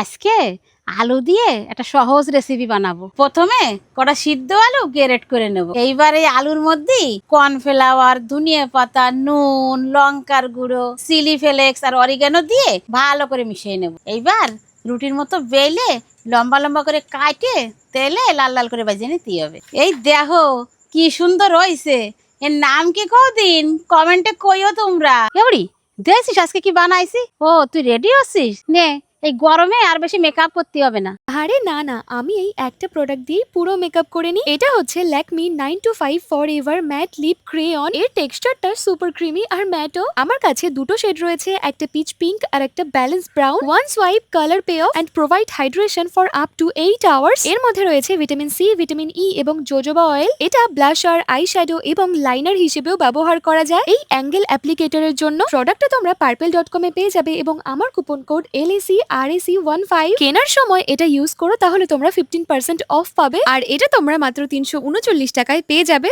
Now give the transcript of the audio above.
আজকে আলু দিয়ে একটা সহজ রেসিপি বানাবো। প্রথমে কটা সিদ্ধ আলু গ্রেট করে নেব। এইবার এই আলুর মধ্যে কর্নফ্লাওয়ার, ধনিয়া পাতা, নুন, লঙ্কার গুঁড়ো, চিলি ফ্লেক্স আর অরিগানো দিয়ে ভালো করে মিশিয়ে নেব। এইবার রুটির মতো বেলে লম্বা লম্বা করে কাটে তেলে লাল লাল করে ভেজে নিতে হবে। এই দেখো কি সুন্দর হয়েছে। এর নাম কি কদিন কমেন্টে কইও তোমরা। এবারে দেখছিস আজকে কি বানাইছি? ও তুই রেডি আছিস? নে এই গরমে আর বেশি মেকআপ করতে হবে না। আরে না না, আমি এই একটা প্রোডাক্ট দিয়ে পুরো মেকআপ করে নিই। এটা হচ্ছে Lakme 925 forever matte lip crayon. এর টেক্সচারটা সুপার ক্রিমি আর ম্যাটও। আমার কাছে দুটো শেড রয়েছে, একটা পিচ পিঙ্ক আর একটা balance brown. One swipe colour pay off and provide hydration for up to 8 hours. এর মধ্যে রয়েছে ভিটামিন সি, ভিটামিন ই এবং জোজোবা অয়েল। এটা ব্লাশার, আই শ্যাডো এবং লাইনার হিসেবেও ব্যবহার করা যায়। এই অ্যাঙ্গেল অ্যাপ্লিকেটরের জন্য প্রোডাক্টটা তোমরা purple.com এ পেয়ে যাবে এবং আমার কুপন কোড LACRAC15 কেনার সময় এটা ইউজ করো, তাহলে তোমরা 15% অফ পাবে। আর এটা তোমরা মাত্র 339 টাকায় পেয়ে যাবে।